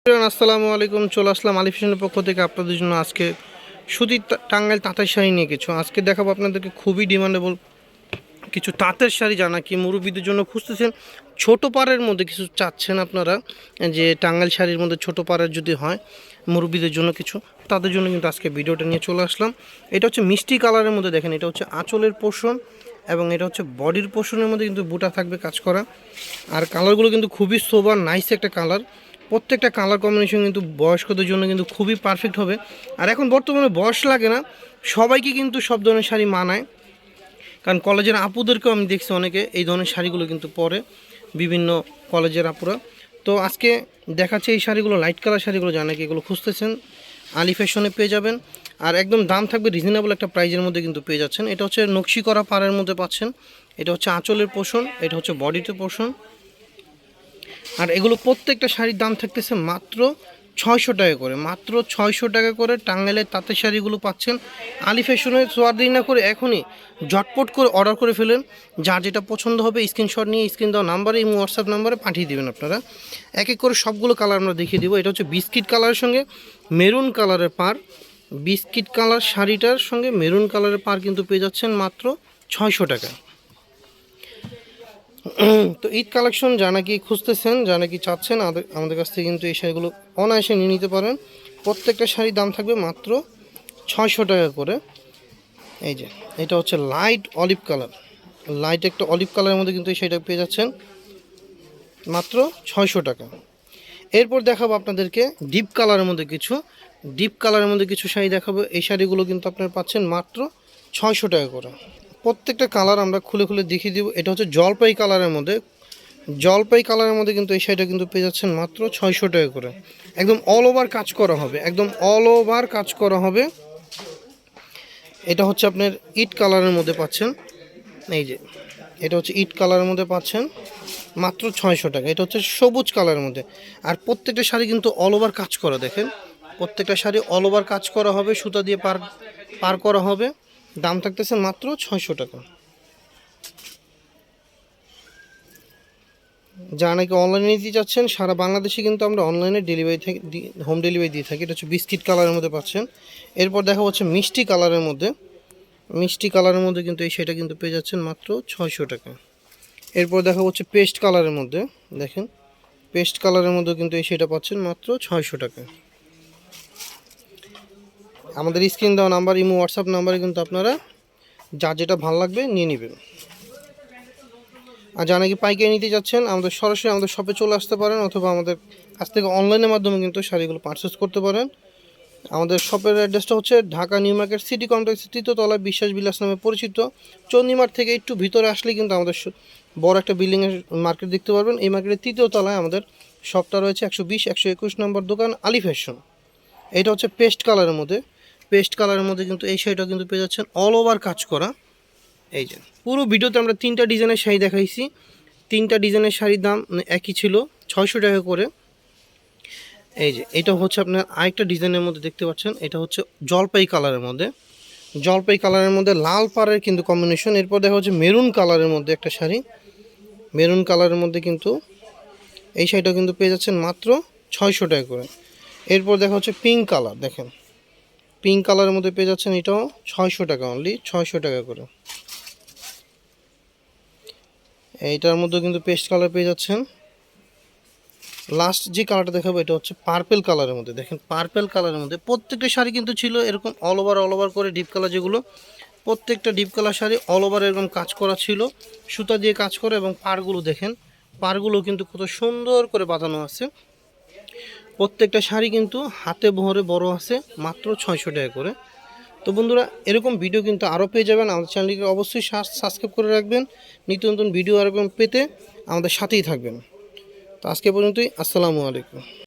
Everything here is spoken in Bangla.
আসসালামু আলাইকুম। চলে আসলাম আলী ফ্যাশনের পক্ষ থেকে আপনাদের জন্য আজকে সুতির টাঙ্গাইল তাঁতের শাড়ি নিয়ে কিছু আজকে দেখাবো আপনাদেরকে। খুবই ডিমান্ডেবল কিছু তাঁতের শাড়ি, জানা কি মুরব্বীদের জন্য খুঁজতেছেন, ছোট পাড়ের মধ্যে কিছু চাচ্ছেন আপনারা, যে টাঙ্গাইল শাড়ির মধ্যে ছোট পাড়ের যদি হয় মুরব্বীদের জন্য কিছু, তাদের জন্য কিন্তু আজকে ভিডিওটা নিয়ে চলে আসলাম। এটা হচ্ছে মিষ্টি কালারের মধ্যে, দেখেন এটা হচ্ছে আঁচলের পোর্শন এবং এটা হচ্ছে বডির পোর্শনের মধ্যে কিন্তু বুটা থাকবে কাজ করা। আর কালারগুলো কিন্তু খুবই সোবার নাইস একটা কালার। প্রত্যেকটা কালার কম্বিনেশন কিন্তু বয়স্কদের জন্য কিন্তু খুবই পারফেক্ট হবে। আর এখন বর্তমানে বয়স লাগে না, সবাইকে কিন্তু সব ধরনের শাড়ি মানায়। কারণ কলেজের আপুদেরকেও আমি দেখছি অনেকে এই ধরনের শাড়িগুলো কিন্তু পরে, বিভিন্ন কলেজের আপুরা। তো আজকে দেখাচ্ছে এই শাড়িগুলো, লাইট কালার শাড়িগুলো, জানা কি এগুলো খুঁজতেছেন আলী ফ্যাশনে পেয়ে যাবেন। আর একদম দাম থাকবে রিজনেবল একটা প্রাইজের মধ্যে কিন্তু পেয়ে যাচ্ছেন। এটা হচ্ছে নকশি করা পাড়ের মধ্যে পাচ্ছেন, এটা হচ্ছে আঁচলের পোষণ, এটা হচ্ছে বডিতে পোষণ। আর এগুলো প্রত্যেকটা শাড়ির দাম থাকতেছে মাত্র 600 টাকা করে, মাত্র 600 টাকা করে। টাঙ্গাইলের তাঁতের শাড়িগুলো পাচ্ছেন আলী ফ্যাশনে। সোয়ার দিন না করে এখনই ঝটপট করে অর্ডার করে ফেলেন। যার যেটা পছন্দ হবে স্ক্রিনশট নিয়ে স্ক্রিন দেওয়া নাম্বারে এবং হোয়াটসঅ্যাপ নাম্বারে পাঠিয়ে দেবেন আপনারা। এক এক করে সবগুলো কালার আমরা দেখিয়ে দেবো। এটা হচ্ছে বিস্কিট কালারের সঙ্গে মেরুন কালারের পার, বিস্কিট কালার শাড়িটার সঙ্গে মেরুন কালারের পার কিন্তু পেয়ে যাচ্ছেন মাত্র 600 টাকা। তো ঈদ কালেকশন জানা কি খুঁজতেছেন, জানা কি চাচ্ছেন, আমাদের কাছ থেকে কিন্তু এই শাড়িগুলো অনায়াসে নিয়ে নিতে পারেন। প্রত্যেকটা শাড়ির দাম থাকবে মাত্র 600 টাকা করে। এই যে এটা হচ্ছে লাইট অলিভ কালার, লাইট একটা অলিভ কালারের মধ্যে কিন্তু এই শাড়িটা পেয়ে যাচ্ছেন মাত্র 600 টাকা। এরপর দেখাবো আপনাদেরকে ডিপ কালারের মধ্যে কিছু, ডিপ কালারের মধ্যে কিছু শাড়ি দেখাবো। এই শাড়িগুলো কিন্তু আপনারা পাচ্ছেন মাত্র 600 টাকা করে। প্রত্যেকটা কালার আমরা খুলে খুলে দেখিয়ে দিব। এটা হচ্ছে জলপাই কালারের মধ্যে, জলপাই কালারের মধ্যে কিন্তু এই শাড়িটা কিন্তু পেয়ে যাচ্ছেন মাত্র 600 টাকা করে। একদম অল ওভার কাজ করা হবে, একদম অল ওভার কাজ করা হবে। এটা হচ্ছে আপনার ইট কালারের মধ্যে পাচ্ছেন, এই যে এটা হচ্ছে ইট কালারের মধ্যে পাচ্ছেন মাত্র 600 টাকা। এটা হচ্ছে সবুজ কালারের মধ্যে। আর প্রত্যেকটা শাড়ি কিন্তু অল ওভার কাজ করা, দেখেন প্রত্যেকটা শাড়ি অল ওভার কাজ করা হবে, সুতা দিয়ে পার করা হবে। দাম থাকতেছে মাত্র 600 টাকা। যা নাকি অনলাইনে নিতে যাচ্ছেন সারা বাংলাদেশে কিন্তু আমরা অনলাইনে ডেলিভারি থেকে হোম ডেলিভারি দিয়ে থাকি। এটা হচ্ছে বিস্কিট কালারের মধ্যে পাচ্ছেন। এরপর দেখা হচ্ছে মিষ্টি কালারের মধ্যে, মিষ্টি কালারের মধ্যে কিন্তু এই শাড়িটা কিন্তু পেয়ে যাচ্ছেন মাত্র 600 টাকা। এরপর দেখা হচ্ছে পেস্ট কালারের মধ্যে, দেখেন পেস্ট কালারের মধ্যে কিন্তু এই শাড়িটা পাচ্ছেন মাত্র 600 টাকা। আমাদের স্ক্রিন দেওয়া নাম্বার ইমো হোয়াটসঅ্যাপ নাম্বারে কিন্তু আপনারা যার যেটা ভালো লাগবে নিয়ে নেবেন। আর যারা নাকি পাইকারি নিতে যাচ্ছেন আমাদের সরাসরি আমাদের শপে চলে আসতে পারেন, অথবা আমাদের কাছ থেকে অনলাইনের মাধ্যমে কিন্তু শাড়িগুলো পারচেস করতে পারেন। আমাদের শপের অ্যাড্রেসটা হচ্ছে ঢাকা নিউ মার্কেট সিটি কমপ্লেক্সের 3য় তলায় বিশ্বাস বিলাস নামে পরিচিত। চন্ডিমার্ট থেকে একটু ভিতরে আসলে কিন্তু আমাদের বড় একটা বিল্ডিংয়ের মার্কেট দেখতে পারবেন। এই মার্কেটের 3য় তলায় আমাদের শপটা রয়েছে। 120-121 নম্বর দোকান আলী ফ্যাশন। এটা হচ্ছে পেস্ট কালারের মধ্যে, পেস্ট কালারের মধ্যে কিন্তু এই শাড়িটা কিন্তু পেয়ে যাচ্ছেন অল ওভার কাজ করা। এই যে পুরো ভিডিওতে আমরা 3টা ডিজাইনের শাড়ি দেখাইছি। 3টা ডিজাইনের শাড়ির দাম একই ছিল, 600 টাকা করে। এই যে এটা হচ্ছে আপনার আরেকটা ডিজাইনের মধ্যে দেখতে পাচ্ছেন, এটা হচ্ছে জলপাই কালারের মধ্যে, জলপাই কালারের মধ্যে লাল পাড়ের কিন্তু কম্বিনেশন। এরপর দেখা হচ্ছে মেরুন কালারের মধ্যে একটা শাড়ি, মেরুন কালারের মধ্যে কিন্তু এই শাড়িটা কিন্তু পেয়ে যাচ্ছেন মাত্র 600 টাকা করে। এরপর দেখা হচ্ছে পিঙ্ক কালার, দেখেন পিঙ্ক কালারের মধ্যে পেয়ে যাচ্ছেন এটাও 600 টাকা, অনলি 600 টাকা করে। এইটার মধ্যে কিন্তু পেস্ট কালার পেয়ে যাচ্ছেন। লাস্ট যে কালারটা দেখাবো এটা হচ্ছে পার্পেল কালারের মধ্যে, দেখেন পার্পেল কালারের মধ্যে প্রত্যেকটা শাড়ি কিন্তু ছিল এরকম অল ওভার করে ডিপ কালার, যেগুলো প্রত্যেকটা deep colour sari all over এরকম কাজ করা ছিল, সুতা দিয়ে কাজ করে। এবং পাড়গুলো দেখেন, পাড়গুলো কিন্তু কত সুন্দর করে বাঁধানো আছে। প্রত্যেকটা শাড়ি কিন্তু হাতে বহরে বড় আছে, মাত্র 600 টাকা করে। তো বন্ধুরা এরকম ভিডিও কিন্তু আরও পেয়ে যাবেন। আমাদের চ্যানেলটিকে অবশ্যই সাবস্ক্রাইব করে রাখবেন, নিত্য নতুন ভিডিও এরকম পেতে আমাদের সাথেই থাকবেন। তো আজকে পর্যন্তই, আসসালামু আলাইকুম।